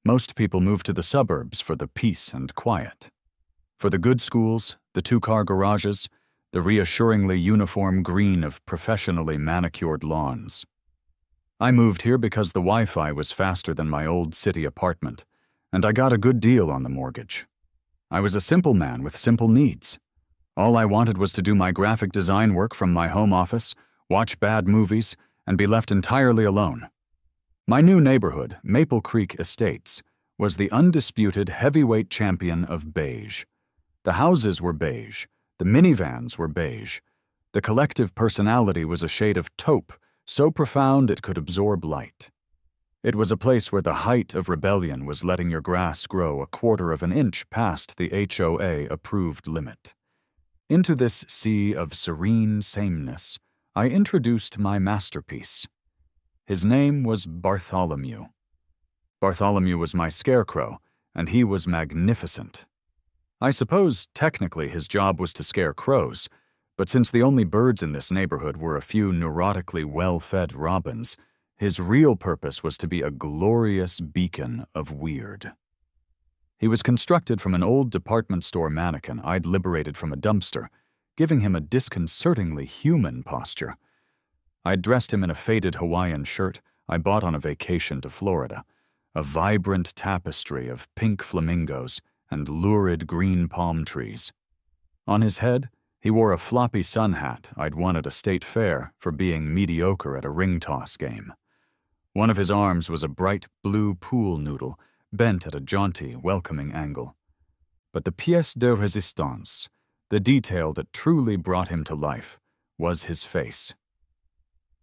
Most people move to the suburbs for the peace and quiet. For the good schools, the two-car garages, the reassuringly uniform green of professionally manicured lawns. I moved here because the Wi-Fi was faster than my old city apartment, and I got a good deal on the mortgage. I was a simple man with simple needs. All I wanted was to do my graphic design work from my home office, watch bad movies, and be left entirely alone. My new neighborhood, Maple Creek Estates, was the undisputed heavyweight champion of beige. The houses were beige, the minivans were beige. The collective personality was a shade of taupe, so profound it could absorb light. It was a place where the height of rebellion was letting your grass grow a quarter of an inch past the HOA-approved limit. Into this sea of serene sameness, I introduced my masterpiece. His name was Bartholomew. Bartholomew was my Scarecrow, and he was magnificent. I suppose technically his job was to scare crows, but since the only birds in this neighborhood were a few neurotically well-fed robins, his real purpose was to be a glorious beacon of weird. He was constructed from an old department store mannequin I'd liberated from a dumpster, giving him a disconcertingly human posture. I'd dressed him in a faded Hawaiian shirt I bought on a vacation to Florida, a vibrant tapestry of pink flamingos and lurid green palm trees. On his head, he wore a floppy sun hat I'd won at a state fair for being mediocre at a ring toss game. One of his arms was a bright blue pool noodle, bent at a jaunty, welcoming angle. But the pièce de résistance, the detail that truly brought him to life, was his face.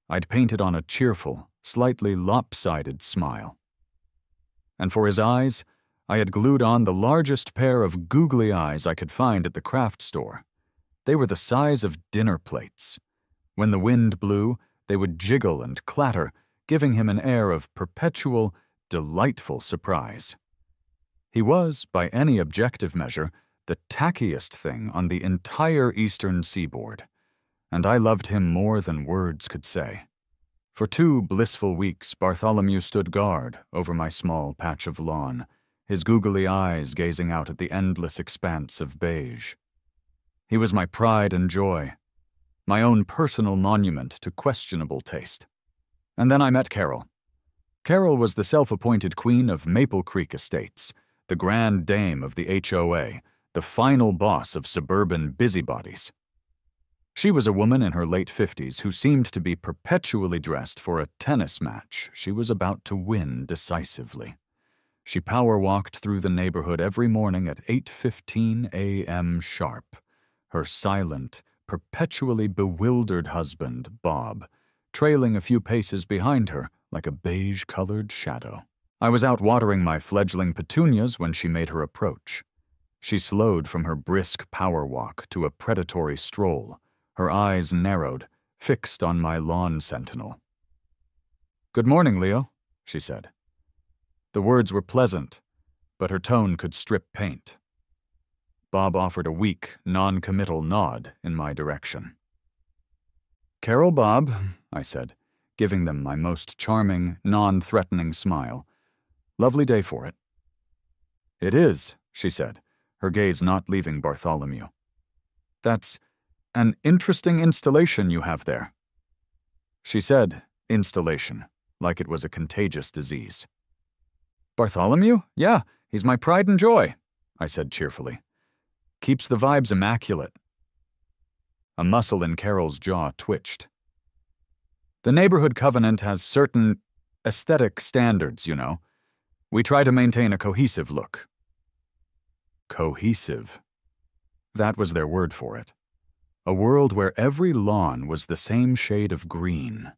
I'd painted on a cheerful, slightly lopsided smile. And for his eyes, I had glued on the largest pair of googly eyes I could find at the craft store. They were the size of dinner plates. When the wind blew, they would jiggle and clatter, giving him an air of perpetual, delightful surprise. He was, by any objective measure, the tackiest thing on the entire eastern seaboard, and I loved him more than words could say. For 2 blissful weeks, Bartholomew stood guard over my small patch of lawn, his googly eyes gazing out at the endless expanse of beige. He was my pride and joy, my own personal monument to questionable taste. And then I met Carol. Carol was the self-appointed queen of Maple Creek Estates, the grand dame of the HOA, the final boss of suburban busybodies. She was a woman in her late 50s who seemed to be perpetually dressed for a tennis match she was about to win decisively. She power-walked through the neighborhood every morning at 8:15 a.m. sharp, her silent, perpetually bewildered husband, Bob, trailing a few paces behind her like a beige-colored shadow. I was out watering my fledgling petunias when she made her approach. She slowed from her brisk power walk to a predatory stroll, her eyes narrowed, fixed on my lawn sentinel. "Good morning, Leo," she said. The words were pleasant, but her tone could strip paint. Bob offered a weak, non-committal nod in my direction. "Carol, Bob," I said, giving them my most charming, non-threatening smile. "Lovely day for it." "It is," she said, her gaze not leaving Bartholomew. "That's an interesting installation you have there." She said installation, like it was a contagious disease. "Bartholomew? Yeah, he's my pride and joy," I said cheerfully. "Keeps the vibes immaculate." A muscle in Carol's jaw twitched. "The neighborhood covenant has certain aesthetic standards, you know. We try to maintain a cohesive look." Cohesive. That was their word for it. A world where every lawn was the same shade of green,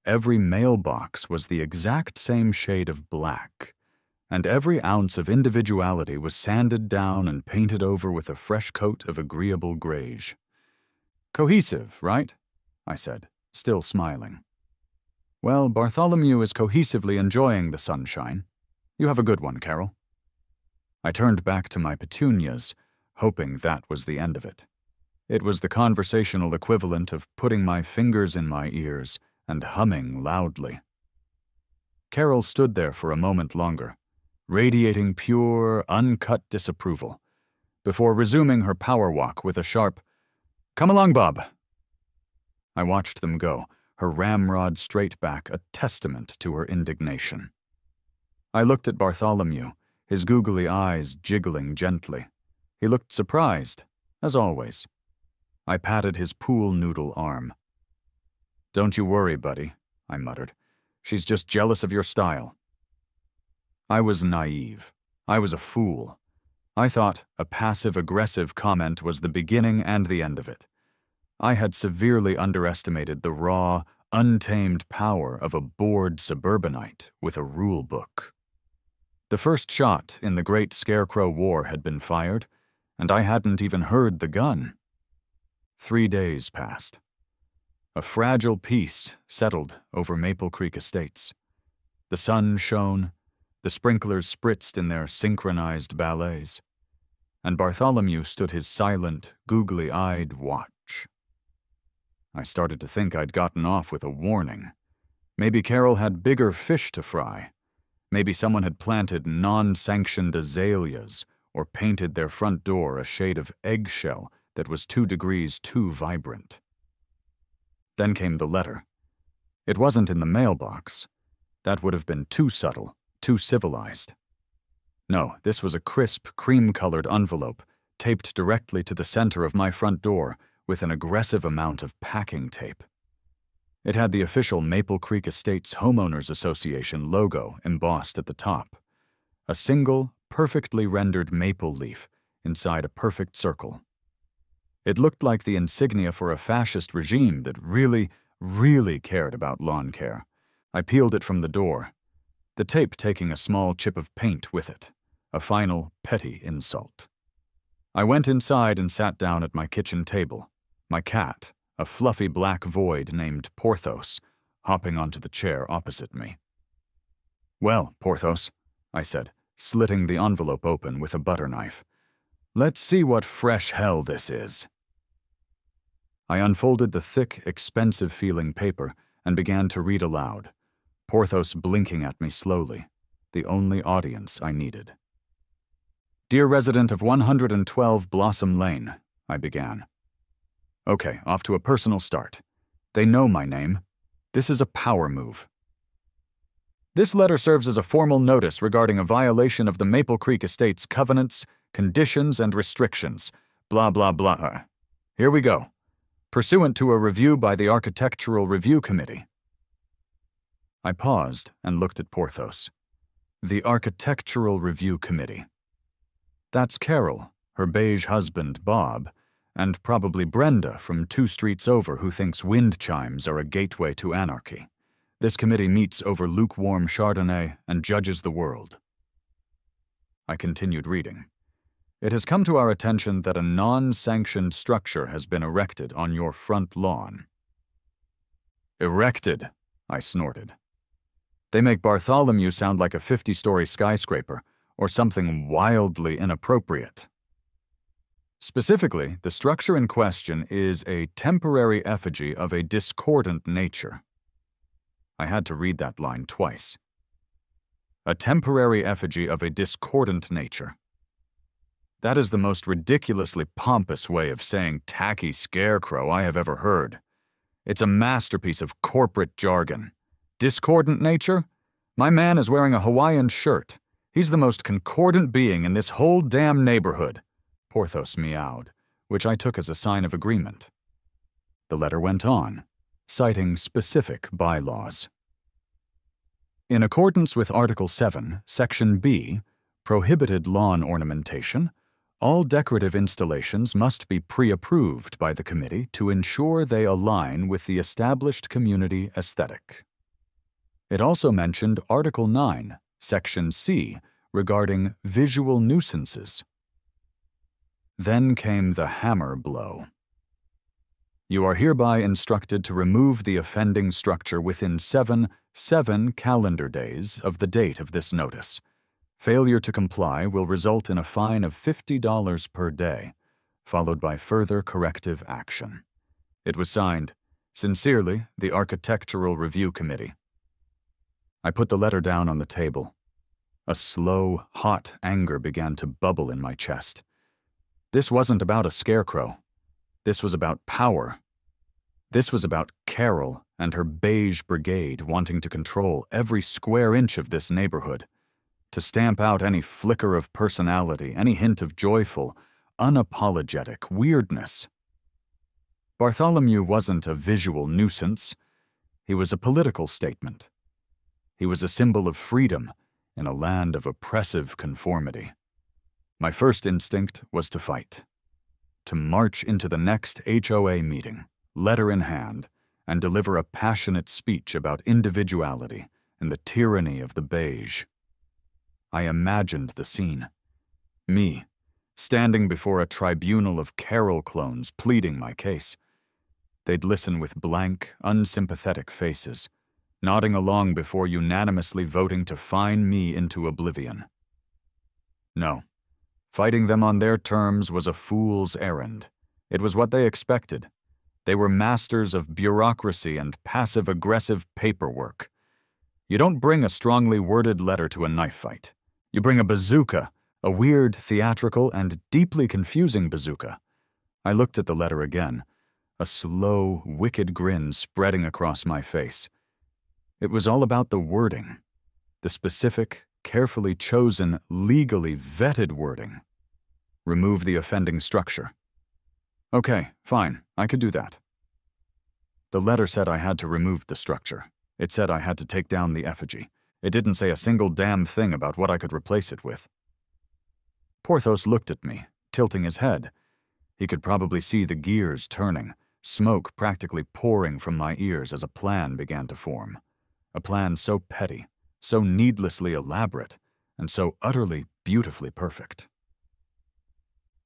every mailbox was the exact same shade of black, and every ounce of individuality was sanded down and painted over with a fresh coat of agreeable greige. "Cohesive, right?" I said, still smiling. "Well, Bartholomew is cohesively enjoying the sunshine. You have a good one, Carol." I turned back to my petunias, hoping that was the end of it. It was the conversational equivalent of putting my fingers in my ears and humming loudly. Carol stood there for a moment longer, radiating pure, uncut disapproval, before resuming her power walk with a sharp, "Come along, Bob." I watched them go, her ramrod straight back a testament to her indignation. I looked at Bartholomew, his googly eyes jiggling gently. He looked surprised, as always. I patted his pool noodle arm. "Don't you worry, buddy," I muttered. "She's just jealous of your style." I was naive. I was a fool. I thought a passive-aggressive comment was the beginning and the end of it. I had severely underestimated the raw, untamed power of a bored suburbanite with a rule book. The first shot in the Great Scarecrow War had been fired, and I hadn't even heard the gun. 3 days passed. A fragile peace settled over Maple Creek Estates. The sun shone, the sprinklers spritzed in their synchronized ballets, and Bartholomew stood his silent, googly-eyed watch. I started to think I'd gotten off with a warning. Maybe Carol had bigger fish to fry. Maybe someone had planted non-sanctioned azaleas or painted their front door a shade of eggshell that was 2 degrees too vibrant. Then came the letter. It wasn't in the mailbox. That would have been too subtle, too civilized. No, this was a crisp, cream-colored envelope taped directly to the center of my front door with an aggressive amount of packing tape. It had the official Maple Creek Estates Homeowners Association logo embossed at the top. A single, perfectly rendered maple leaf inside a perfect circle. It looked like the insignia for a fascist regime that really, really cared about lawn care. I peeled it from the door, the tape taking a small chip of paint with it, a final, petty insult. I went inside and sat down at my kitchen table, my cat, a fluffy black void named Porthos, hopping onto the chair opposite me. "Well, Porthos," I said, slitting the envelope open with a butter knife. "Let's see what fresh hell this is." I unfolded the thick, expensive-feeling paper and began to read aloud, Porthos blinking at me slowly, the only audience I needed. "Dear resident of 112 Blossom Lane," I began. Okay, off to a personal start. They know my name. This is a power move. "This letter serves as a formal notice regarding a violation of the Maple Creek Estates covenants, conditions, and restrictions. Blah, blah, blah. Here we go. Pursuant to a review by the Architectural Review Committee." I paused and looked at Porthos. The Architectural Review Committee. That's Carol, her beige husband, Bob, and probably Brenda from 2 streets over who thinks wind chimes are a gateway to anarchy. This committee meets over lukewarm Chardonnay and judges the world. I continued reading. "It has come to our attention that a non-sanctioned structure has been erected on your front lawn." "Erected," I snorted. They make Bartholomew sound like a 50-story skyscraper or something wildly inappropriate. Specifically, the structure in question is a temporary effigy of a discordant nature. I had to read that line twice. A temporary effigy of a discordant nature. That is the most ridiculously pompous way of saying tacky scarecrow I have ever heard. It's a masterpiece of corporate jargon. Discordant nature? My man is wearing a Hawaiian shirt. He's the most concordant being in this whole damn neighborhood. Porthos meowed, which I took as a sign of agreement. The letter went on, citing specific bylaws. In accordance with Article 7, Section B, prohibited lawn ornamentation, all decorative installations must be pre-approved by the committee to ensure they align with the established community aesthetic. It also mentioned Article 9, Section C, regarding visual nuisances. Then came the hammer blow. You are hereby instructed to remove the offending structure within 7 calendar days of the date of this notice. Failure to comply will result in a fine of $50 per day, followed by further corrective action. It was signed, "Sincerely, the Architectural Review Committee." I put the letter down on the table. A slow, hot anger began to bubble in my chest. This wasn't about a scarecrow. This was about power. This was about Carol and her beige brigade wanting to control every square inch of this neighborhood, to stamp out any flicker of personality, any hint of joyful, unapologetic weirdness. Bartholomew wasn't a visual nuisance. He was a political statement. He was a symbol of freedom in a land of oppressive conformity. My first instinct was to fight, to march into the next HOA meeting, letter in hand, and deliver a passionate speech about individuality and the tyranny of the beige. I imagined the scene. Me, standing before a tribunal of Carol clones pleading my case. They'd listen with blank, unsympathetic faces, nodding along before unanimously voting to fine me into oblivion. No, fighting them on their terms was a fool's errand. It was what they expected. They were masters of bureaucracy and passive-aggressive paperwork. You don't bring a strongly worded letter to a knife fight. You bring a bazooka, a weird, theatrical, and deeply confusing bazooka. I looked at the letter again, a slow, wicked grin spreading across my face. It was all about the wording, the specific, carefully chosen, legally vetted wording. Remove the offending structure. Okay, fine, I could do that. The letter said I had to remove the structure. It said I had to take down the effigy. It didn't say a single damn thing about what I could replace it with. Porthos looked at me, tilting his head. He could probably see the gears turning, smoke practically pouring from my ears as a plan began to form. A plan so petty, so needlessly elaborate, and so utterly, beautifully perfect.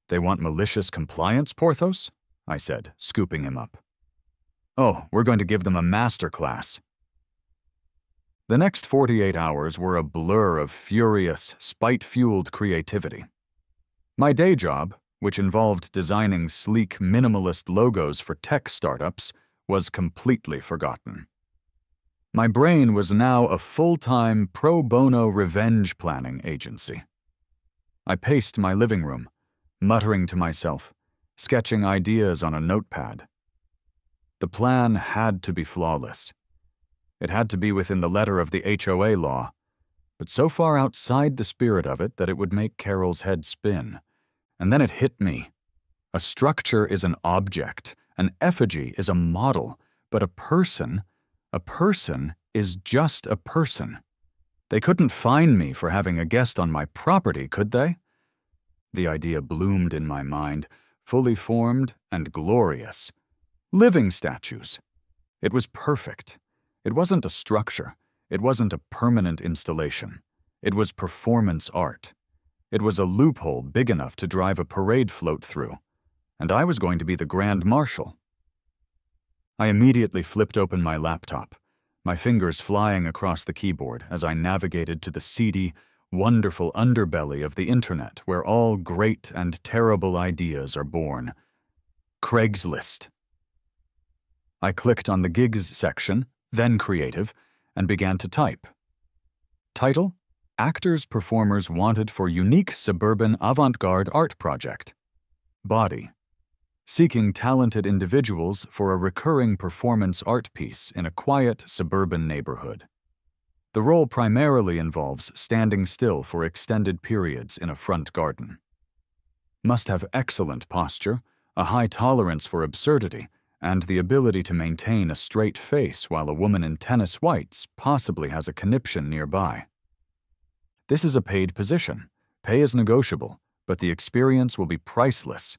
They want malicious compliance, Porthos? I said, scooping him up. Oh, we're going to give them a master class. The next 48 hours were a blur of furious, spite-fueled creativity. My day job, which involved designing sleek, minimalist logos for tech startups, was completely forgotten. My brain was now a full-time pro bono revenge planning agency. I paced my living room, muttering to myself, sketching ideas on a notepad. The plan had to be flawless. It had to be within the letter of the HOA law, but so far outside the spirit of it that it would make Carol's head spin. And then it hit me. A structure is an object, an effigy is a model, but a person is just a person. They couldn't fine me for having a guest on my property, could they? The idea bloomed in my mind, fully formed and glorious. Living statues. It was perfect. It wasn't a structure. It wasn't a permanent installation. It was performance art. It was a loophole big enough to drive a parade float through, and I was going to be the Grand Marshal. I immediately flipped open my laptop, my fingers flying across the keyboard as I navigated to the seedy, wonderful underbelly of the internet where all great and terrible ideas are born. Craigslist. I clicked on the Gigs section, then Creative, and began to type. Title: Actors Performers Wanted for Unique Suburban Avant-Garde Art Project. Body: Seeking talented individuals for a recurring performance art piece in a quiet suburban neighborhood. The role primarily involves standing still for extended periods in a front garden. Must have excellent posture, a high tolerance for absurdity, and the ability to maintain a straight face while a woman in tennis whites possibly has a conniption nearby. This is a paid position. Pay is negotiable, but the experience will be priceless.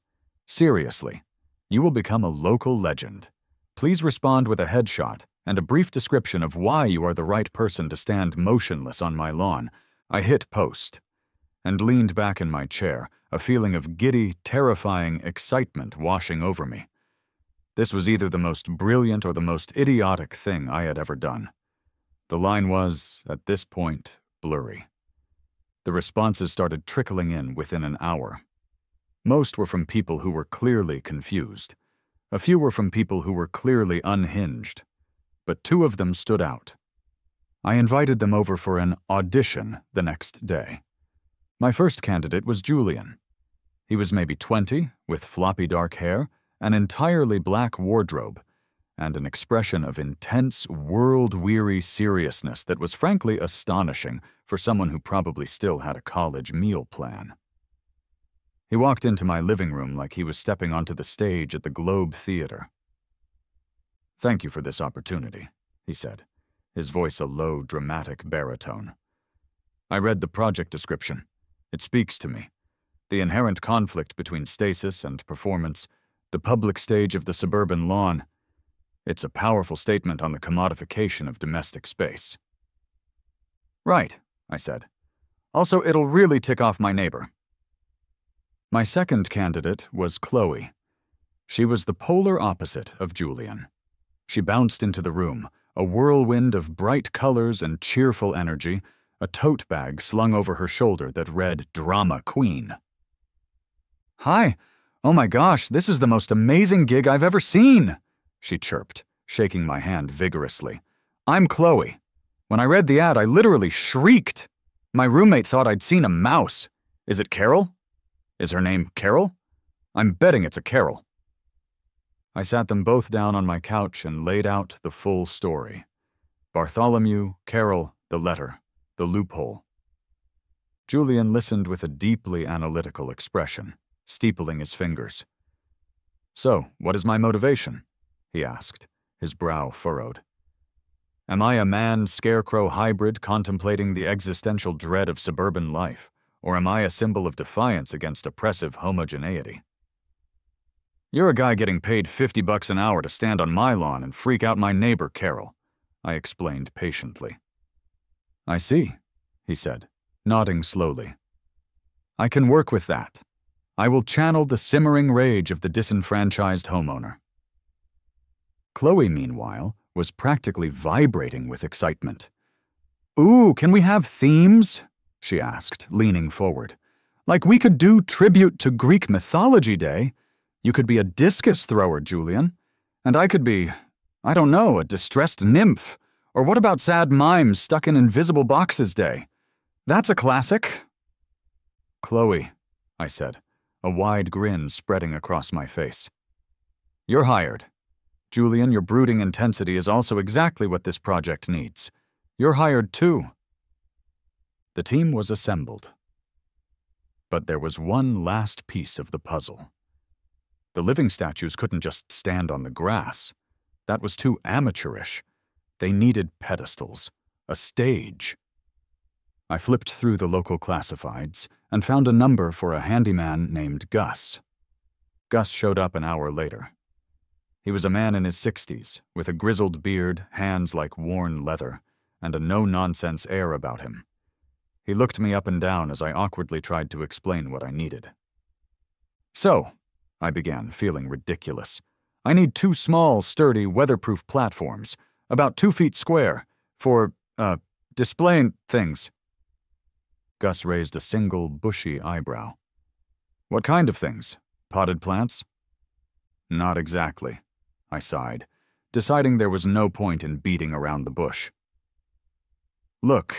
Seriously, you will become a local legend. Please respond with a headshot and a brief description of why you are the right person to stand motionless on my lawn. I hit post and leaned back in my chair, a feeling of giddy, terrifying excitement washing over me. This was either the most brilliant or the most idiotic thing I had ever done. The line was, at this point, blurry. The responses started trickling in within an hour. Most were from people who were clearly confused. A few were from people who were clearly unhinged. But two of them stood out. I invited them over for an audition the next day. My first candidate was Julian. He was maybe 20, with floppy dark hair, an entirely black wardrobe, and an expression of intense, world-weary seriousness that was frankly astonishing for someone who probably still had a college meal plan. He walked into my living room like he was stepping onto the stage at the Globe Theater. "Thank you for this opportunity," he said, his voice a low, dramatic baritone. "I read the project description. It speaks to me. The inherent conflict between stasis and performance, the public stage of the suburban lawn. It's a powerful statement on the commodification of domestic space." "Right," I said. "Also, it'll really tick off my neighbor." My second candidate was Chloe. She was the polar opposite of Julian. She bounced into the room, a whirlwind of bright colors and cheerful energy, a tote bag slung over her shoulder that read Drama Queen. "Hi! Oh my gosh, this is the most amazing gig I've ever seen!" she chirped, shaking my hand vigorously. "I'm Chloe. When I read the ad, I literally shrieked. My roommate thought I'd seen a mouse. Is it Carol? Is her name Carol? I'm betting it's a Carol." I sat them both down on my couch and laid out the full story. Bartholomew, Carol, the letter, the loophole. Julian listened with a deeply analytical expression, steepling his fingers. "So, what is my motivation?" he asked, his brow furrowed. "Am I a man-scarecrow hybrid contemplating the existential dread of suburban life, or am I a symbol of defiance against oppressive homogeneity?" "You're a guy getting paid $50 an hour to stand on my lawn and freak out my neighbor, Carol," I explained patiently. "I see," he said, nodding slowly. "I can work with that. I will channel the simmering rage of the disenfranchised homeowner." Chloe, meanwhile, was practically vibrating with excitement. "Ooh, can we have themes?" she asked, leaning forward. "Like we could do tribute to Greek mythology day. You could be a discus thrower, Julian. And I could be, I don't know, a distressed nymph. Or what about sad mimes stuck in invisible boxes day? That's a classic." "Chloe," I said, a wide grin spreading across my face. "You're hired. Julian, your brooding intensity is also exactly what this project needs. You're hired too." The team was assembled. But there was one last piece of the puzzle. The living statues couldn't just stand on the grass. That was too amateurish. They needed pedestals, a stage. I flipped through the local classifieds and found a number for a handyman named Gus. Gus showed up an hour later. He was a man in his 60s, with a grizzled beard, hands like worn leather, and a no-nonsense air about him. He looked me up and down as I awkwardly tried to explain what I needed. "So," I began, feeling ridiculous, "I need 2 small, sturdy, weatherproof platforms, about 2 feet square, for, displaying things." Gus raised a single, bushy eyebrow. "What kind of things? Potted plants?" "Not exactly," I sighed, deciding there was no point in beating around the bush. "Look,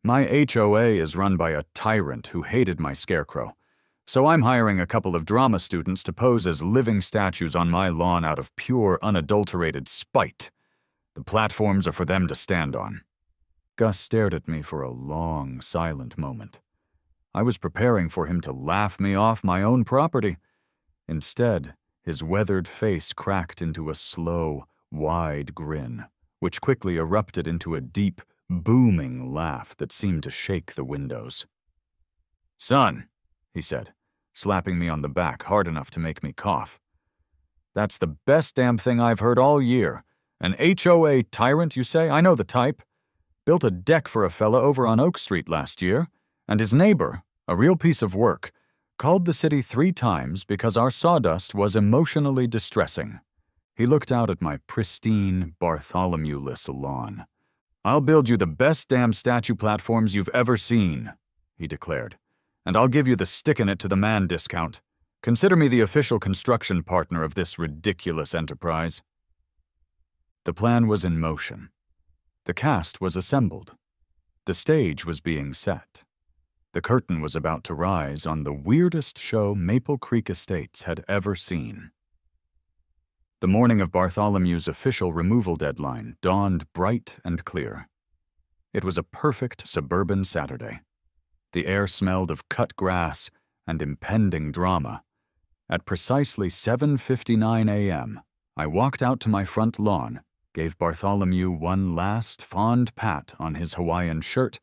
my HOA is run by a tyrant who hated my scarecrow. So I'm hiring a couple of drama students to pose as living statues on my lawn out of pure, unadulterated spite. The platforms are for them to stand on." Gus stared at me for a long, silent moment. I was preparing for him to laugh me off my own property. Instead, his weathered face cracked into a slow, wide grin, which quickly erupted into a deep, booming laugh that seemed to shake the windows. "Son," he said, slapping me on the back hard enough to make me cough. "That's the best damn thing I've heard all year. An HOA tyrant, you say? I know the type. Built a deck for a fella over on Oak Street last year, and his neighbor, a real piece of work, called the city 3 times because our sawdust was emotionally distressing." He looked out at my pristine, Bartholomew-less lawn. "I'll build you the best damn statue platforms you've ever seen," he declared. "And I'll give you the stick-in-it-to-the-man discount. Consider me the official construction partner of this ridiculous enterprise." The plan was in motion. The cast was assembled. The stage was being set. The curtain was about to rise on the weirdest show Maple Creek Estates had ever seen. The morning of Bartholomew's official removal deadline dawned bright and clear. It was a perfect suburban Saturday. The air smelled of cut grass and impending drama. At precisely 7:59 a.m., I walked out to my front lawn, gave Bartholomew one last fond pat on his Hawaiian shirt,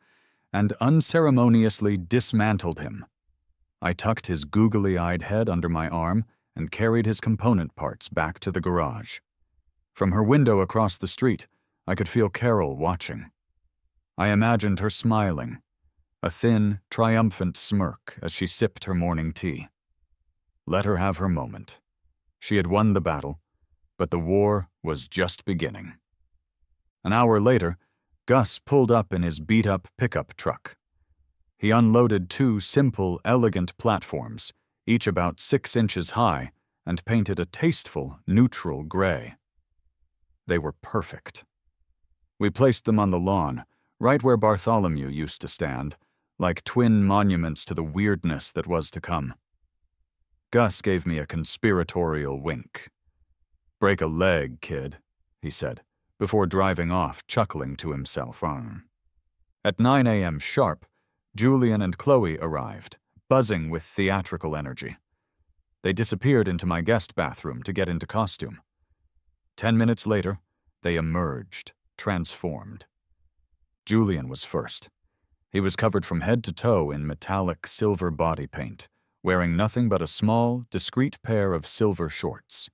and unceremoniously dismantled him. I tucked his googly-eyed head under my arm and carried his component parts back to the garage. From her window across the street, I could feel Carol watching. I imagined her smiling, a thin, triumphant smirk as she sipped her morning tea. Let her have her moment. She had won the battle, but the war was just beginning. An hour later, Gus pulled up in his beat-up pickup truck. He unloaded two simple, elegant platforms, each about 6 inches high, and painted a tasteful, neutral gray. They were perfect. We placed them on the lawn, right where Bartholomew used to stand, like twin monuments to the weirdness that was to come. Gus gave me a conspiratorial wink. "Break a leg, kid," he said, before driving off, chuckling to himself. At 9 a.m. sharp, Julian and Chloe arrived, buzzing with theatrical energy. They disappeared into my guest bathroom to get into costume. 10 minutes later, they emerged, transformed. Julian was first. He was covered from head to toe in metallic silver body paint, wearing nothing but a small, discreet pair of silver shorts.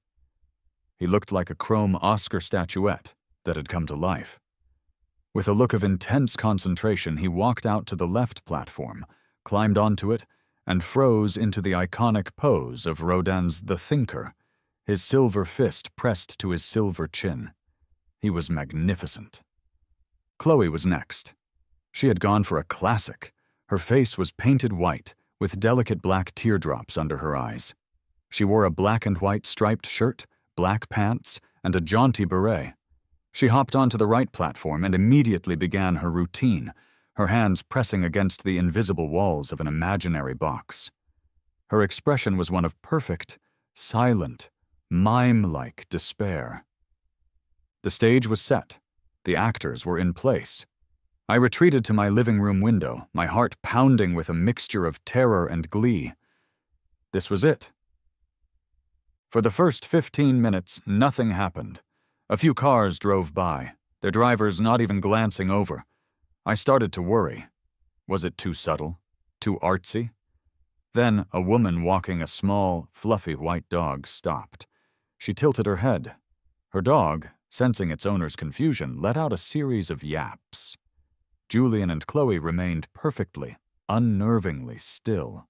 He looked like a chrome Oscar statuette that had come to life. With a look of intense concentration, he walked out to the left platform, climbed onto it, and froze into the iconic pose of Rodin's The Thinker, his silver fist pressed to his silver chin. He was magnificent. Chloe was next. She had gone for a classic. Her face was painted white, with delicate black teardrops under her eyes. She wore a black and white striped shirt, black pants, and a jaunty beret. She hopped onto the right platform and immediately began her routine, her hands pressing against the invisible walls of an imaginary box. Her expression was one of perfect, silent, mime-like despair. The stage was set. The actors were in place. I retreated to my living room window, my heart pounding with a mixture of terror and glee. This was it. For the first 15 minutes, nothing happened. A few cars drove by, their drivers not even glancing over. I started to worry. Was it too subtle? Too artsy? Then a woman walking a small, fluffy white dog stopped. She tilted her head. Her dog, sensing its owner's confusion, let out a series of yaps. Julian and Chloe remained perfectly, unnervingly still.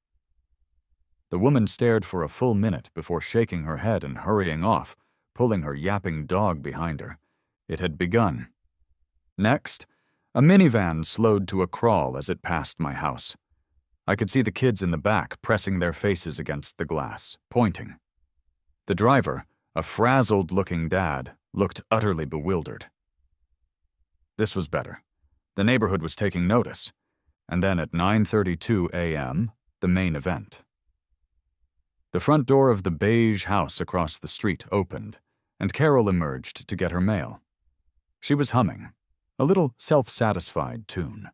The woman stared for a full minute before shaking her head and hurrying off, pulling her yapping dog behind her. It had begun. Next, a minivan slowed to a crawl as it passed my house. I could see the kids in the back pressing their faces against the glass, pointing. The driver, a frazzled-looking dad, looked utterly bewildered. This was better. The neighborhood was taking notice. And then at 9:32 a.m., the main event. The front door of the beige house across the street opened, and Carol emerged to get her mail. She was humming, a little self-satisfied tune.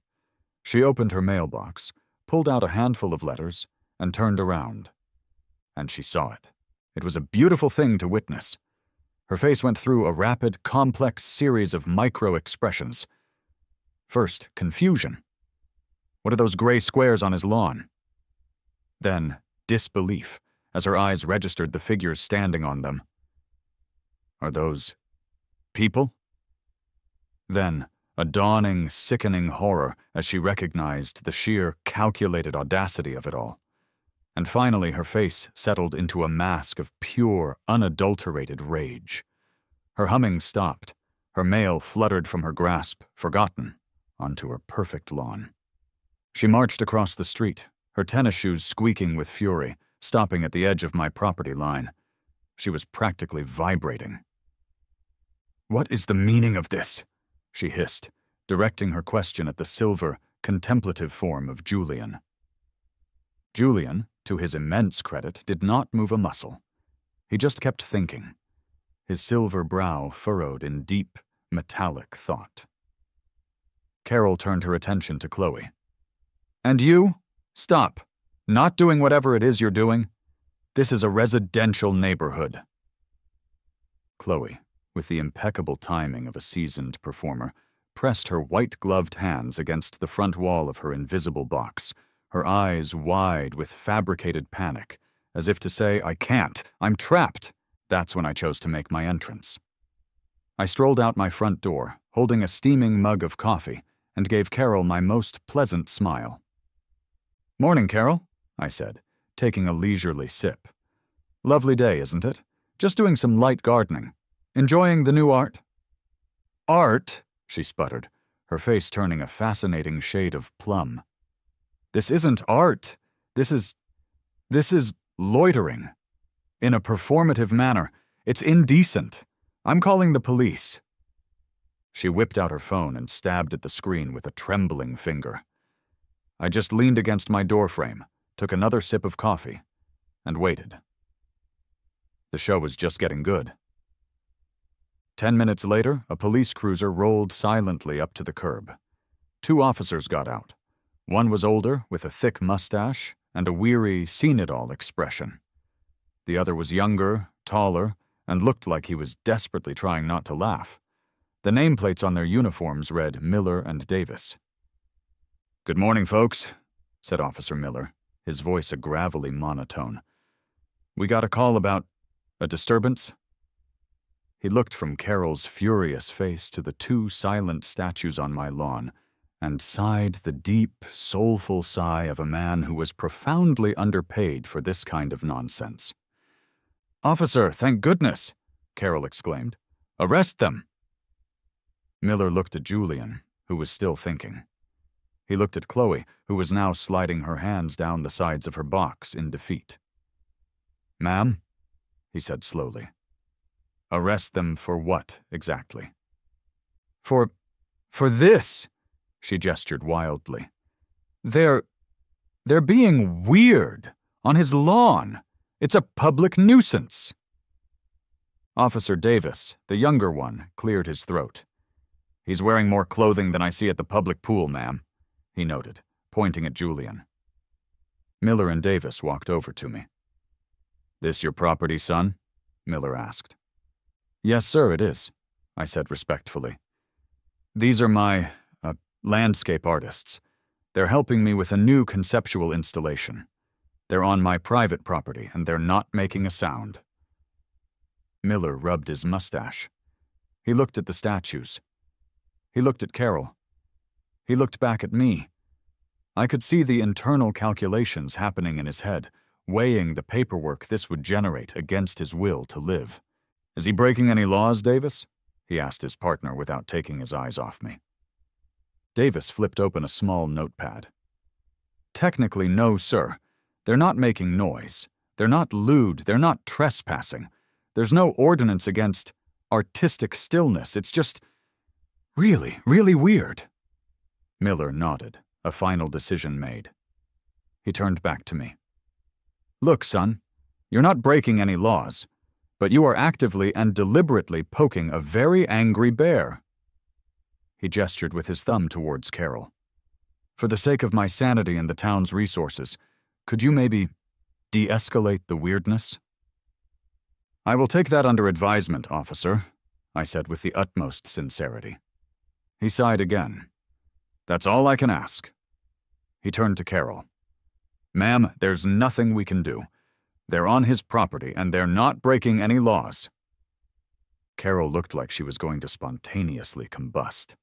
She opened her mailbox, pulled out a handful of letters, and turned around. And she saw it. It was a beautiful thing to witness. Her face went through a rapid, complex series of micro-expressions. First, confusion. What are those gray squares on his lawn? Then, disbelief, as her eyes registered the figures standing on them. Are those people? Then, a dawning, sickening horror as she recognized the sheer, calculated audacity of it all. And finally her face settled into a mask of pure, unadulterated rage. Her humming stopped. Her mail fluttered from her grasp, forgotten, onto her perfect lawn. She marched across the street, her tennis shoes squeaking with fury, stopping at the edge of my property line. She was practically vibrating. "What is the meaning of this?" she hissed, directing her question at the silver, contemplative form of Julian. Julian, to his immense credit, did not move a muscle. He just kept thinking, his silver brow furrowed in deep, metallic thought. Carol turned her attention to Chloe. "And you? Stop. Not doing whatever it is you're doing. This is a residential neighborhood." Chloe, with the impeccable timing of a seasoned performer, pressed her white-gloved hands against the front wall of her invisible box, her eyes wide with fabricated panic, as if to say, "I can't. I'm trapped." That's when I chose to make my entrance. I strolled out my front door, holding a steaming mug of coffee, and gave Carol my most pleasant smile. "Morning, Carol," I said, taking a leisurely sip. "Lovely day, isn't it? Just doing some light gardening. Enjoying the new art?" "Art?" she sputtered, her face turning a fascinating shade of plum. "This isn't art. This is loitering. In a performative manner. It's indecent. I'm calling the police." She whipped out her phone and stabbed at the screen with a trembling finger. I just leaned against my doorframe, took another sip of coffee, and waited. The show was just getting good. 10 minutes later, a police cruiser rolled silently up to the curb. 2 officers got out. One was older, with a thick mustache and a weary, seen-it-all expression. The other was younger, taller, and looked like he was desperately trying not to laugh. The nameplates on their uniforms read Miller and Davis. "Good morning, folks," said Officer Miller, his voice a gravelly monotone. "We got a call about a disturbance?" He looked from Carol's furious face to the 2 silent statues on my lawn, and sighed the deep, soulful sigh of a man who was profoundly underpaid for this kind of nonsense. "Officer, thank goodness!" Carol exclaimed. "Arrest them!" Miller looked at Julian, who was still thinking. He looked at Chloe, who was now sliding her hands down the sides of her box in defeat. "Ma'am," he said slowly. "Arrest them for what, exactly?" For this," she gestured wildly. They're being weird, on his lawn. It's a public nuisance." Officer Davis, the younger one, cleared his throat. "He's wearing more clothing than I see at the public pool, ma'am," he noted, pointing at Julian. Miller and Davis walked over to me. "This your property, son?" Miller asked. "Yes, sir, it is," I said respectfully. "These are my, landscape artists. They're helping me with a new conceptual installation. They're on my private property, and they're not making a sound." Miller rubbed his mustache. He looked at the statues. He looked at Carol. He looked back at me. I could see the internal calculations happening in his head, weighing the paperwork this would generate against his will to live. "Is he breaking any laws, Davis?" he asked his partner without taking his eyes off me. Davis flipped open a small notepad. "Technically, no, sir. They're not making noise. They're not lewd. They're not trespassing. There's no ordinance against artistic stillness. It's just really, really weird." Miller nodded, a final decision made. He turned back to me. "Look, son, you're not breaking any laws, but you are actively and deliberately poking a very angry bear." He gestured with his thumb towards Carol. "For the sake of my sanity and the town's resources, could you maybe de-escalate the weirdness?" "I will take that under advisement, officer," I said with the utmost sincerity. He sighed again. "That's all I can ask." He turned to Carol. "Ma'am, there's nothing we can do. They're on his property, and they're not breaking any laws." Carol looked like she was going to spontaneously combust.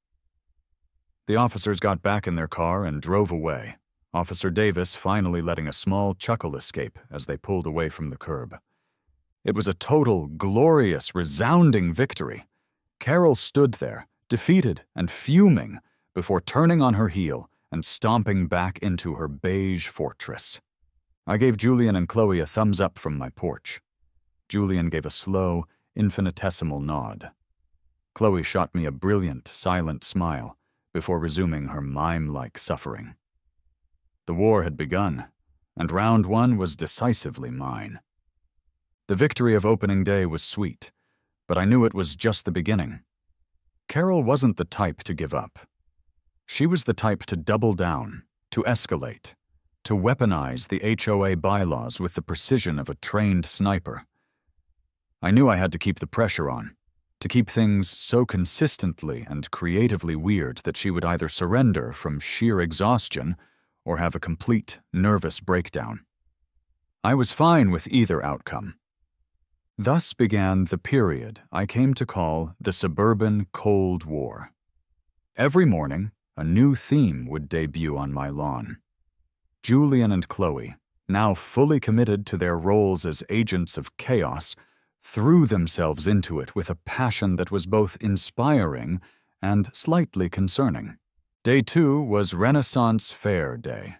The officers got back in their car and drove away, Officer Davis finally letting a small chuckle escape as they pulled away from the curb. It was a total, glorious, resounding victory. Carol stood there, defeated and fuming, before turning on her heel and stomping back into her beige fortress. I gave Julian and Chloe a thumbs up from my porch. Julian gave a slow, infinitesimal nod. Chloe shot me a brilliant, silent smile, before resuming her mime-like suffering. The war had begun, and round one was decisively mine. The victory of opening day was sweet, but I knew it was just the beginning. Carol wasn't the type to give up. She was the type to double down, to escalate, to weaponize the HOA bylaws with the precision of a trained sniper. I knew I had to keep the pressure on, to keep things so consistently and creatively weird that she would either surrender from sheer exhaustion or have a complete nervous breakdown. I was fine with either outcome. Thus began the period I came to call the Suburban Cold War. Every morning, a new theme would debut on my lawn. Julian and Chloe, now fully committed to their roles as agents of chaos, threw themselves into it with a passion that was both inspiring and slightly concerning. Day 2 was Renaissance Fair Day.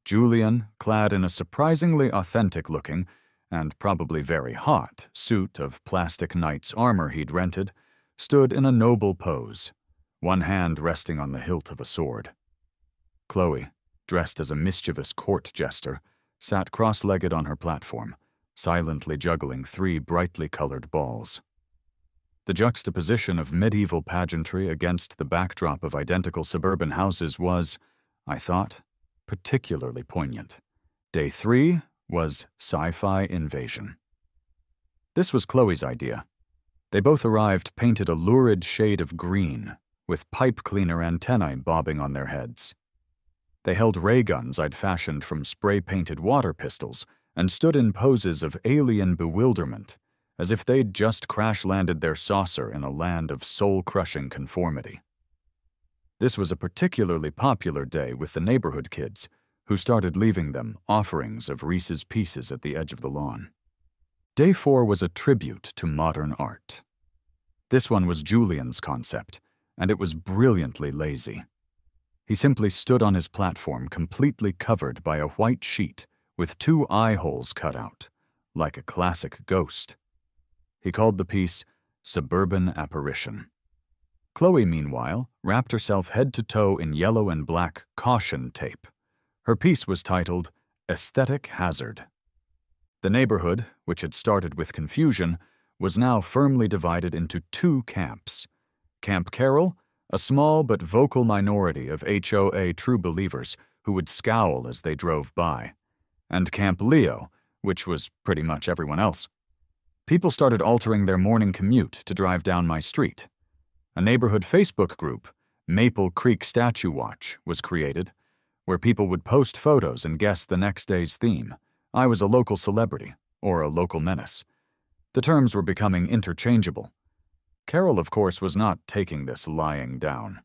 Julian, clad in a surprisingly authentic-looking, and probably very hot, suit of plastic knight's armor he'd rented, stood in a noble pose, one hand resting on the hilt of a sword. Chloe, dressed as a mischievous court jester, sat cross-legged on her platform, silently juggling 3 brightly colored balls. The juxtaposition of medieval pageantry against the backdrop of identical suburban houses was, I thought, particularly poignant. Day 3 was Sci-Fi Invasion. This was Chloe's idea. They both arrived painted a lurid shade of green, with pipe cleaner antennae bobbing on their heads. They held ray guns I'd fashioned from spray-painted water pistols and stood in poses of alien bewilderment, as if they'd just crash-landed their saucer in a land of soul-crushing conformity. This was a particularly popular day with the neighborhood kids, who started leaving them offerings of Reese's Pieces at the edge of the lawn. Day 4 was a tribute to modern art. This one was Julian's concept, and it was brilliantly lazy. He simply stood on his platform completely covered by a white sheet with 2 eye holes cut out, like a classic ghost. He called the piece Suburban Apparition. Chloe, meanwhile, wrapped herself head to toe in yellow and black caution tape. Her piece was titled Aesthetic Hazard. The neighborhood, which had started with confusion, was now firmly divided into 2 camps. Camp Carol, a small but vocal minority of HOA true believers who would scowl as they drove by, and Camp Leo, which was pretty much everyone else. People started altering their morning commute to drive down my street. A neighborhood Facebook group, Maple Creek Statue Watch, was created, where people would post photos and guess the next day's theme. I was a local celebrity, or a local menace. The terms were becoming interchangeable. Carol, of course, was not taking this lying down.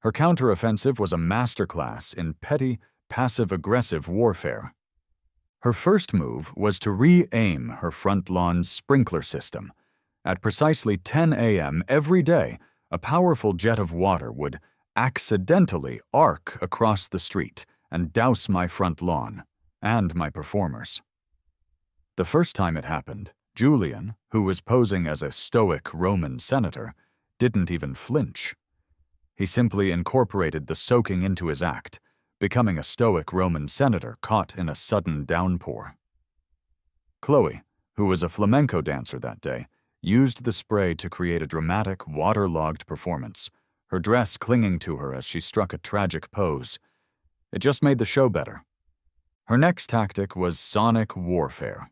Her counteroffensive was a masterclass in petty, passive-aggressive warfare. Her first move was to re-aim her front lawn's sprinkler system. At precisely 10 a.m. every day, a powerful jet of water would accidentally arc across the street and douse my front lawn and my performers. The first time it happened, Julian, who was posing as a stoic Roman senator, didn't even flinch. He simply incorporated the soaking into his act, becoming a stoic Roman senator caught in a sudden downpour. Chloe, who was a flamenco dancer that day, used the spray to create a dramatic, waterlogged performance, her dress clinging to her as she struck a tragic pose. It just made the show better. Her next tactic was sonic warfare.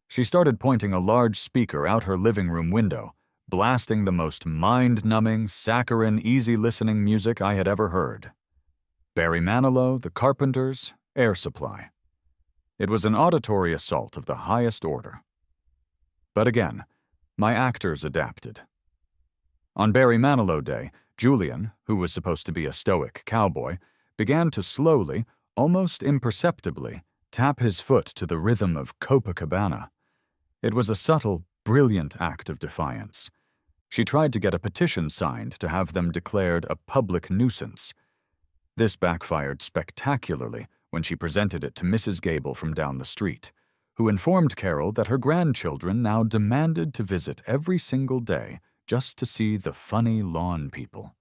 She started pointing a large speaker out her living room window, blasting the most mind-numbing, saccharine, easy-listening music I had ever heard. Barry Manilow, The Carpenters, Air Supply. It was an auditory assault of the highest order. But again, my actors adapted. On Barry Manilow Day, Julian, who was supposed to be a stoic cowboy, began to slowly, almost imperceptibly, tap his foot to the rhythm of Copacabana. It was a subtle, brilliant act of defiance. She tried to get a petition signed to have them declared a public nuisance. This backfired spectacularly when she presented it to Mrs. Gable from down the street, who informed Carol that her grandchildren now demanded to visit every single day just to see the funny lawn people.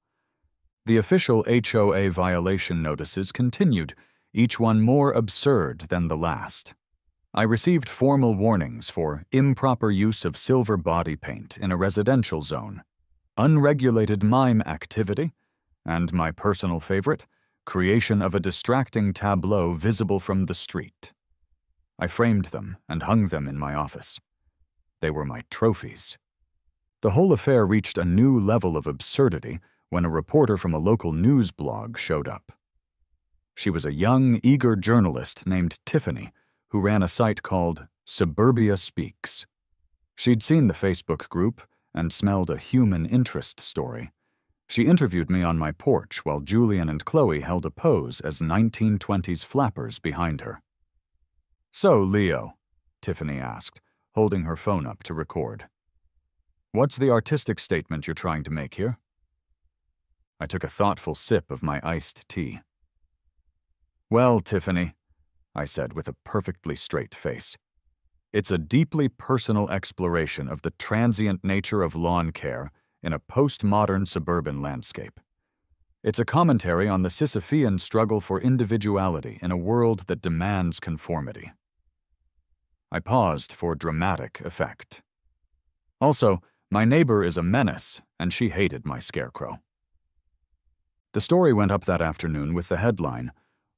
The official HOA violation notices continued, each one more absurd than the last. I received formal warnings for improper use of silver body paint in a residential zone, unregulated mime activity, and my personal favorite, creation of a distracting tableau visible from the street. I framed them and hung them in my office. They were my trophies. The whole affair reached a new level of absurdity when a reporter from a local news blog showed up. She was a young, eager journalist named Tiffany who ran a site called Suburbia Speaks. She'd seen the Facebook group and smelled a human interest story. She interviewed me on my porch while Julian and Chloe held a pose as 1920s flappers behind her. "So, Leo," Tiffany asked, holding her phone up to record. "What's the artistic statement you're trying to make here?" I took a thoughtful sip of my iced tea. "Well, Tiffany," I said with a perfectly straight face, "it's a deeply personal exploration of the transient nature of lawn care in a postmodern suburban landscape. It's a commentary on the Sisyphean struggle for individuality in a world that demands conformity." I paused for dramatic effect. Also, my neighbor is a menace, and she hated my Scarecrow. The story went up that afternoon with the headline,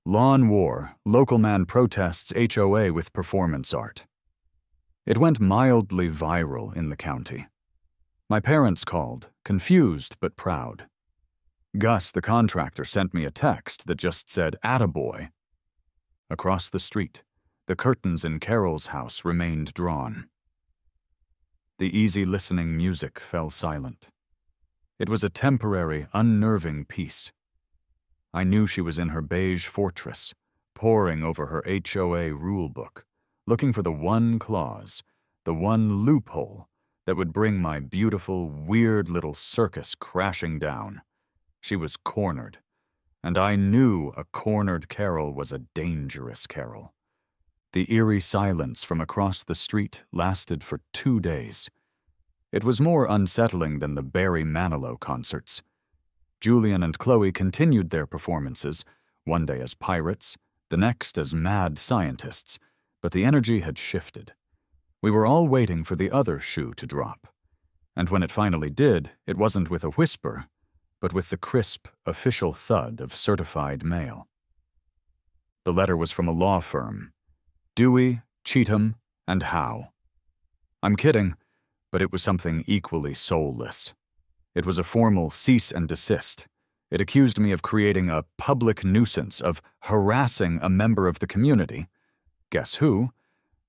"Lawn War, Local Man Protests HOA with Performance Art." It went mildly viral in the county. My parents called, confused but proud. Gus, the contractor, sent me a text that just said, "Attaboy." Across the street, the curtains in Carol's house remained drawn. The easy listening music fell silent. It was a temporary, unnerving peace. I knew she was in her beige fortress, poring over her HOA rulebook, looking for the one clause, the one loophole that would bring my beautiful, weird little circus crashing down. She was cornered, and I knew a cornered Carol was a dangerous Carol. The eerie silence from across the street lasted for 2 days. It was more unsettling than the Barry Manilow concerts. Julian and Chloe continued their performances, one day as pirates, the next as mad scientists, but the energy had shifted. We were all waiting for the other shoe to drop. And when it finally did, it wasn't with a whisper, but with the crisp, official thud of certified mail. The letter was from a law firm, Dewey, Cheatham, and Howe. I'm kidding, but it was something equally soulless. It was a formal cease and desist. It accused me of creating a public nuisance, of harassing a member of the community, guess who,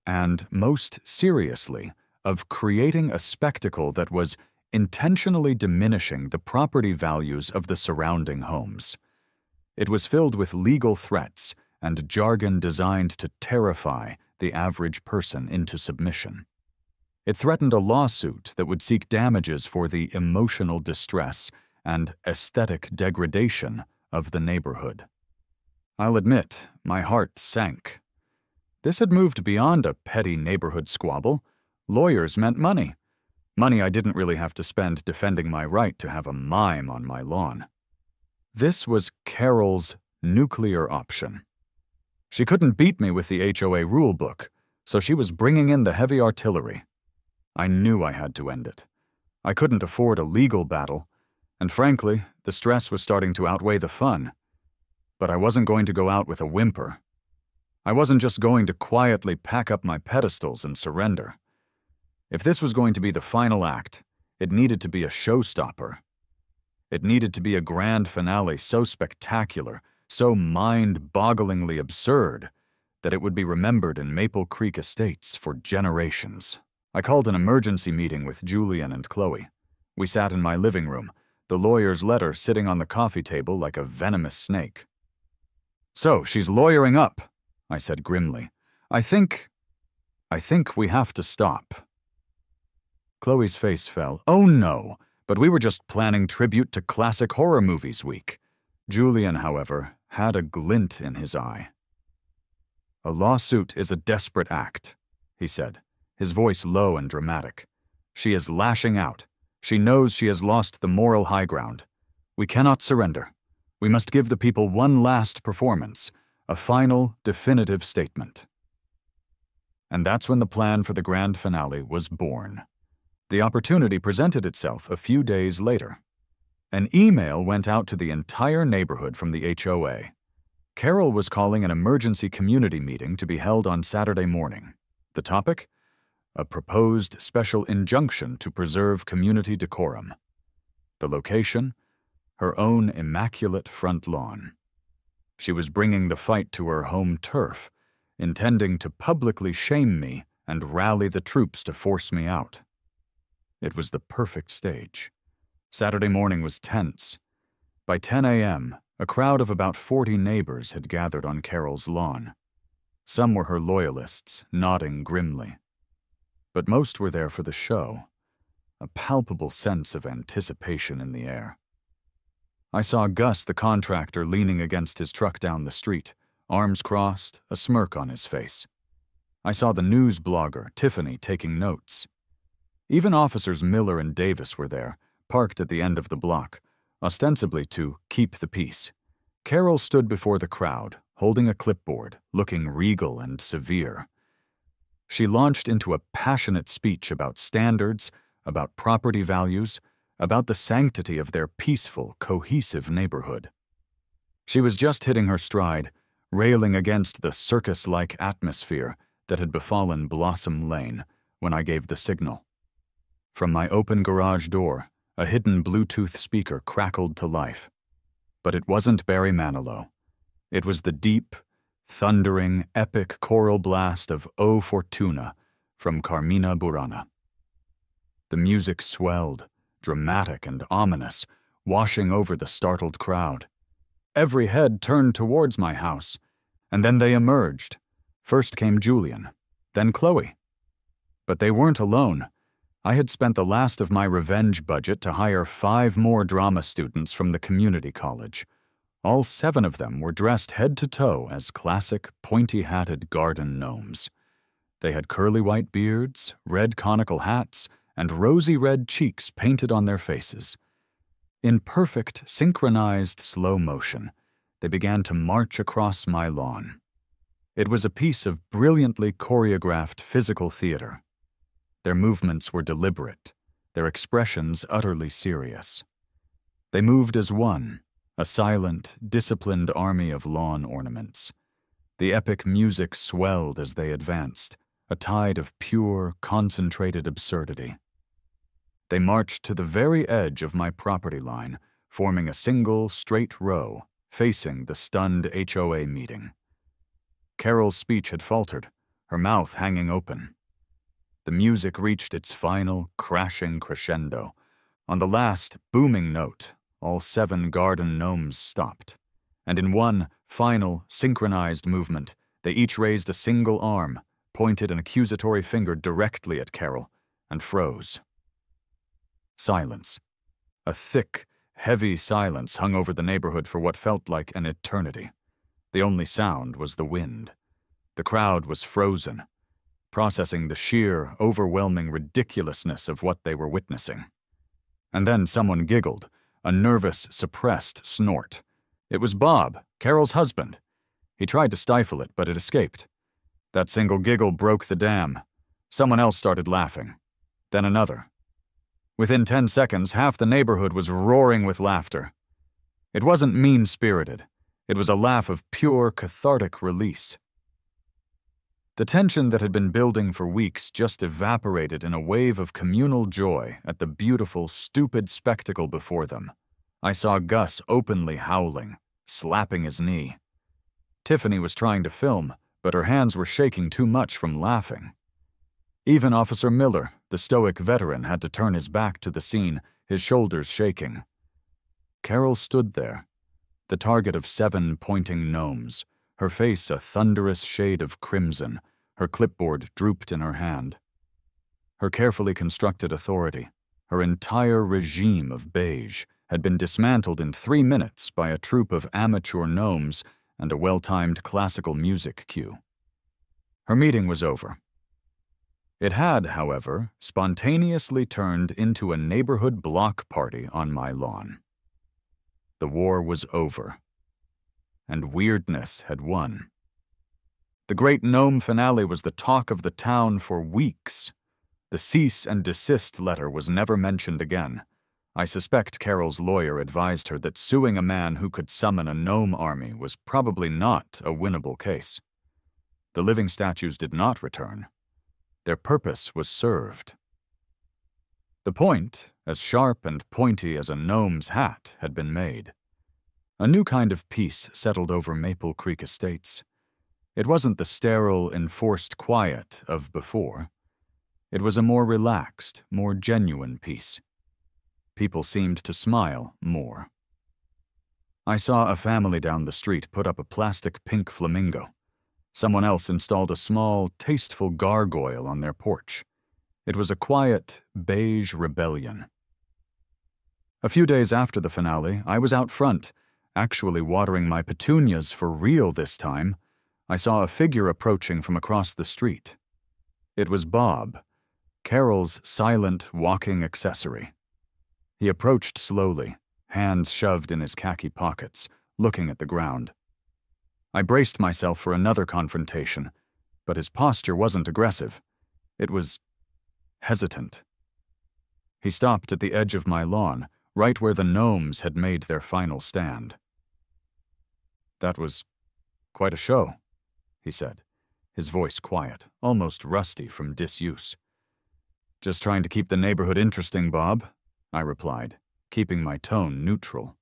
and most seriously, of creating a spectacle that was intentionally diminishing the property values of the surrounding homes. It was filled with legal threats and jargon designed to terrify the average person into submission. It threatened a lawsuit that would seek damages for the emotional distress and aesthetic degradation of the neighborhood. I'll admit, my heart sank. This had moved beyond a petty neighborhood squabble. Lawyers meant money. Money I didn't really have to spend defending my right to have a mime on my lawn. This was Carol's nuclear option. She couldn't beat me with the HOA rulebook, so she was bringing in the heavy artillery. I knew I had to end it. I couldn't afford a legal battle, and frankly, the stress was starting to outweigh the fun. But I wasn't going to go out with a whimper. I wasn't just going to quietly pack up my pedestals and surrender. If this was going to be the final act, it needed to be a showstopper. It needed to be a grand finale so spectacular, so mind-bogglingly absurd, that it would be remembered in Maple Creek Estates for generations. I called an emergency meeting with Julian and Chloe. We sat in my living room, the lawyer's letter sitting on the coffee table like a venomous snake. "So, she's lawyering up," I said grimly. I think we have to stop." Chloe's face fell. "Oh no, but we were just planning tribute to classic horror movies week." Julian, however, had a glint in his eye. "A lawsuit is a desperate act," he said, his voice low and dramatic. "She is lashing out. She knows she has lost the moral high ground. We cannot surrender. We must give the people one last performance, a final, definitive statement. And that's when the plan for the grand finale was born. The opportunity presented itself a few days later. An email went out to the entire neighborhood from the HOA. Carol was calling an emergency community meeting to be held on Saturday morning. The topic? A proposed special injunction to preserve community decorum. The location? Her own immaculate front lawn. She was bringing the fight to her home turf, intending to publicly shame me and rally the troops to force me out. It was the perfect stage. Saturday morning was tense. By 10 a.m., a crowd of about 40 neighbors had gathered on Carol's lawn. Some were her loyalists, nodding grimly. But most were there for the show, a palpable sense of anticipation in the air. I saw Gus, the contractor, leaning against his truck down the street, arms crossed, a smirk on his face. I saw the news blogger, Tiffany, taking notes. Even Officers Miller and Davis were there, parked at the end of the block, ostensibly to keep the peace. Carol stood before the crowd, holding a clipboard, looking regal and severe. She launched into a passionate speech about standards, about property values, about the sanctity of their peaceful, cohesive neighborhood. She was just hitting her stride, railing against the circus-like atmosphere that had befallen Blossom Lane when I gave the signal. From my open garage door, a hidden Bluetooth speaker crackled to life. But it wasn't Barry Manilow. It was the deep, thundering, epic choral blast of O Fortuna from Carmina Burana. The music swelled, dramatic and ominous, washing over the startled crowd. Every head turned towards my house, and then they emerged. First came Julian, then Chloe. But they weren't alone. I had spent the last of my revenge budget to hire 5 more drama students from the community college. All 7 of them were dressed head to toe as classic, pointy-hatted garden gnomes. They had curly white beards, red conical hats, and rosy red cheeks painted on their faces. In perfect, synchronized slow motion, they began to march across my lawn. It was a piece of brilliantly choreographed physical theater. Their movements were deliberate, their expressions utterly serious. They moved as one, a silent, disciplined army of lawn ornaments. The epic music swelled as they advanced, a tide of pure, concentrated absurdity. They marched to the very edge of my property line, forming a single, straight row, facing the stunned HOA meeting. Carol's speech had faltered, her mouth hanging open. The music reached its final, crashing crescendo. On the last, booming note, all 7 garden gnomes stopped, and in one final, synchronized movement, they each raised a single arm, pointed an accusatory finger directly at Carol, and froze. Silence. A thick, heavy silence hung over the neighborhood for what felt like an eternity. The only sound was the wind. The crowd was frozen, processing the sheer, overwhelming ridiculousness of what they were witnessing. And then someone giggled, a nervous, suppressed snort. It was Bob, Carol's husband. He tried to stifle it, but it escaped. That single giggle broke the dam. Someone else started laughing. Then another. Within 10 seconds, half the neighborhood was roaring with laughter. It wasn't mean-spirited. It was a laugh of pure, cathartic release. The tension that had been building for weeks just evaporated in a wave of communal joy at the beautiful, stupid spectacle before them. I saw Gus openly howling, slapping his knee. Tiffany was trying to film, but her hands were shaking too much from laughing. Even Officer Miller, the stoic veteran, had to turn his back to the scene, his shoulders shaking. Carol stood there, the target of 7 pointing gnomes, her face a thunderous shade of crimson, her clipboard drooped in her hand. Her carefully constructed authority, her entire regime of beige, had been dismantled in 3 minutes by a troupe of amateur gnomes and a well-timed classical music cue. Her meeting was over. It had, however, spontaneously turned into a neighborhood block party on my lawn. The war was over, and weirdness had won. The great gnome finale was the talk of the town for weeks. The cease and desist letter was never mentioned again. I suspect Carol's lawyer advised her that suing a man who could summon a gnome army was probably not a winnable case. The living statues did not return. Their purpose was served. The point, as sharp and pointy as a gnome's hat, had been made. A new kind of peace settled over Maple Creek Estates. It wasn't the sterile, enforced quiet of before. It was a more relaxed, more genuine peace. People seemed to smile more. I saw a family down the street put up a plastic pink flamingo. Someone else installed a small, tasteful gargoyle on their porch. It was a quiet, beige rebellion. A few days after the finale, I was out front, actually watering my petunias for real this time. I saw a figure approaching from across the street. It was Bob, Carol's silent walking accessory. He approached slowly, hands shoved in his khaki pockets, looking at the ground. I braced myself for another confrontation, but his posture wasn't aggressive. It was hesitant. He stopped at the edge of my lawn, right where the gnomes had made their final stand. "That was quite a show," he said, his voice quiet, almost rusty from disuse. "Just trying to keep the neighborhood interesting, Bob," I replied, keeping my tone neutral.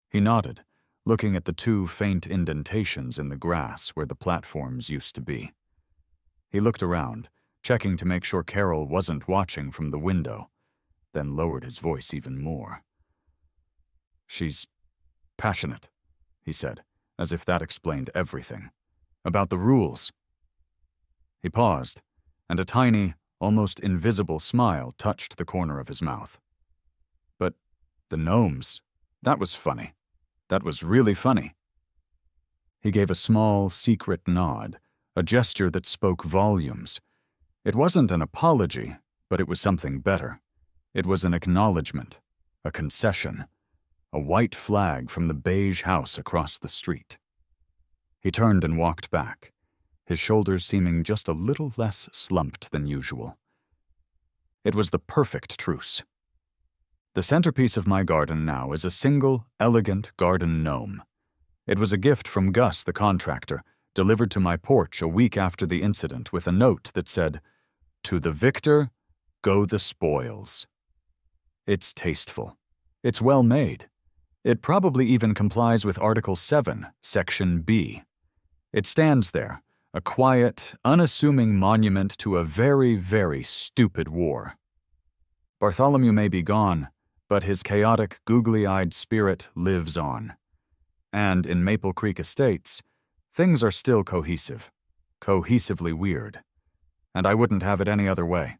He nodded, looking at the two faint indentations in the grass where the platforms used to be. He looked around, checking to make sure Carol wasn't watching from the window, then lowered his voice even more. "She's passionate," he said, as if that explained everything. "About the rules." He paused, and a tiny, almost invisible smile touched the corner of his mouth. "But the gnomes, that was funny. That was really funny." He gave a small, secret nod, a gesture that spoke volumes. It wasn't an apology, but it was something better. It was an acknowledgement, a concession, a white flag from the beige house across the street. He turned and walked back, his shoulders seeming just a little less slumped than usual. It was the perfect truce. The centerpiece of my garden now is a single, elegant garden gnome. It was a gift from Gus, the contractor, delivered to my porch a week after the incident with a note that said, "To the victor, go the spoils." It's tasteful. It's well made. It probably even complies with Article 7, Section B. It stands there, a quiet, unassuming monument to a very, very stupid war. Bartholomew may be gone, but his chaotic, googly-eyed spirit lives on. And in Maple Creek Estates, things are still cohesive, cohesively weird. And I wouldn't have it any other way.